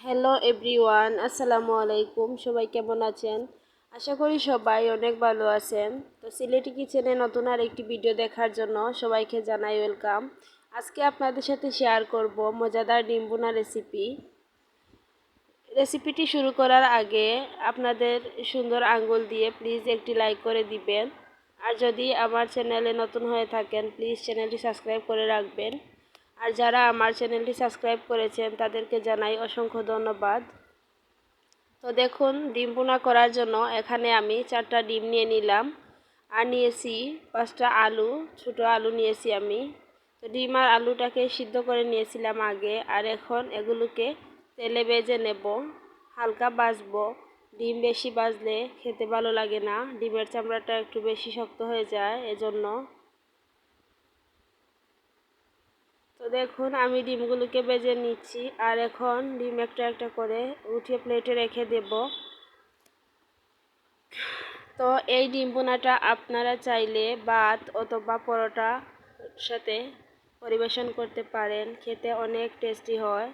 Hello everyone, আসসালামু আলাইকুম। সবাই কেমন আছেন? আশা করি সবাই অনেক ভালো আছেন। তো সিলেটি কিচেনে নতুন আর একটি ভিডিও দেখার জন্য সবাইকে জানাই ওয়েলকাম। আজকে আপনাদের সাথে শেয়ার করব মজাদার ডিম ভুনা রেসিপিটি শুরু করার আগে আপনাদের সুন্দর আঙ্গুল দিয়ে প্লিজ একটি লাইক করে দিবেন। আর যদি আমার চ্যানেলে নতুন হয়ে থাকেন প্লিজ চ্যানেলটি সাবস্ক্রাইব করে রাখবেন। আর যারা আমার চ্যানেলটি সাবস্ক্রাইব করেছেন তাদেরকে জানাই অসংখ্য ধন্যবাদ। তো দেখুন, ডিম ভুনা করার জন্য এখানে আমি 4টা ডিম নিয়ে নিলাম আর নিয়েছি 5টা আলু, ছোটো আলু নিয়েছি আমি। তো ডিম আর আলুটাকে সিদ্ধ করে নিয়েছিলাম আগে, আর এখন এগুলোকে তেলে ভেজে নেব, হালকা ভাজবো। ডিম বেশি ভাজলে খেতে ভালো লাগে না, ডিমের চামড়াটা একটু বেশি শক্ত হয়ে যায় এজন্য। তো দেখুন, আমি ডিমগুলোকে ভেজে নিচ্ছি আর এখন ডিম একটা একটা করে উঠিয়ে প্লেটে রেখে দেব। তো এই ডিম ভুনাটা আপনারা চাইলে ভাত অথবা পরোটার সাথে পরিবেশন করতে পারেন, খেতে অনেক টেস্টি হয়।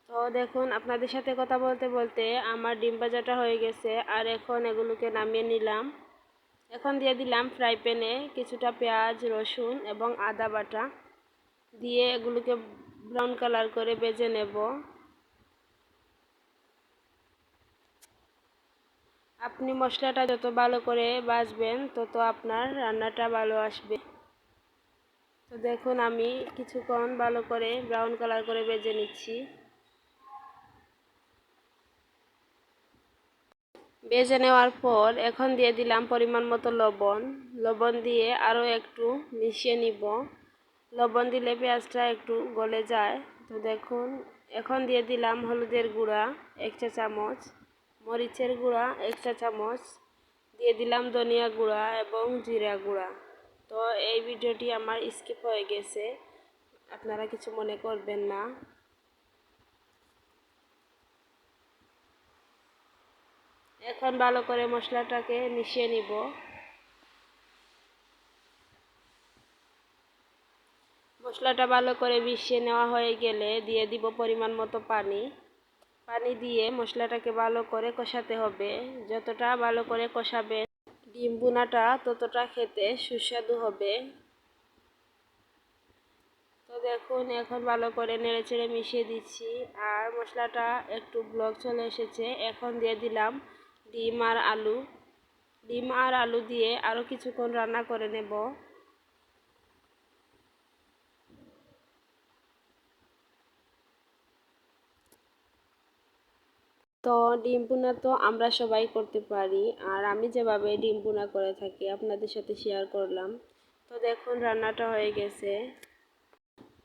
তো দেখুন, আপনাদের সাথে কথা বলতে বলতে আমার ডিম ভাজাটা হয়ে গেছে আর এখন এগুলোকে নামিয়ে নিলাম। এখন দিয়ে দিলাম ফ্রাই প্যানে কিছুটা পেঁয়াজ, রসুন এবং আদা বাটা দিয়ে এগুলোকে ব্রাউন কালার করে ভেজে নেব। আপনি মশলাটা যত ভালো করে ভাজবেন তত আপনার রান্নাটা ভালো আসবে। তো দেখুন, আমি কিছুক্ষণ ভালো করে ব্রাউন কালার করে ভেজে নিচ্ছি। ভেজে নেওয়ার পর এখন দিয়ে দিলাম পরিমাণ মতো লবণ। লবণ দিয়ে আরও একটু মিশিয়ে নিব। লবণ দিলে পেঁয়াজটা একটু গলে যায়। তো দেখুন, এখন দিয়ে দিলাম হলুদের গুঁড়া 1 চা চামচ, মরিচের গুঁড়া 1 চা চামচ, দিয়ে দিলাম ধনিয়া গুঁড়া এবং জিরা গুঁড়া। তো এই ভিডিওটি আমার স্কিপ হয়ে গেছে, আপনারা কিছু মনে করবেন না। এখন ভালো করে মশলাটাকে মিশিয়ে নিব। মশলাটা ভালো করে মিশিয়ে নেওয়া হয়ে গেলে দিয়ে দিব পরিমাণ মতো পানি। পানি দিয়ে মশলাটাকে ভালো করে কষাতে হবে। যতটা ভালো করে কষাবেন ডিম ভুনাটা ততটা খেতে সুস্বাদু হবে। তো দেখুন, এখন ভালো করে নেড়েচেড়ে মিশিয়ে দিচ্ছি আর মশলাটা একটু ব্লক চলে এসেছে। এখন দিয়ে দিলাম ডিম আর আলু। ডিম আর আলু দিয়ে আরও কিছুক্ষণ রান্না করে নেব। তো ডিম ভুনা তো আমরা সবাই করতে পারি, আর আমি যেভাবে ডিম ভুনা করে থাকি আপনাদের সাথে শেয়ার করলাম। তো দেখুন, রান্নাটা হয়ে গেছে।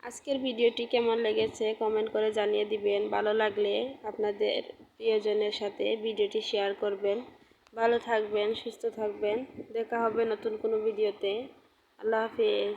আজকের ভিডিওটি কেমন লেগেছে কমেন্ট করে জানিয়ে দিবেন। ভালো লাগলে আপনাদের প্রিয়জনের সাথে ভিডিওটি শেয়ার করবেন। ভালো থাকবেন, সুস্থ থাকবেন। দেখা হবে নতুন কোনো ভিডিওতে। আল্লাহ হাফিজ।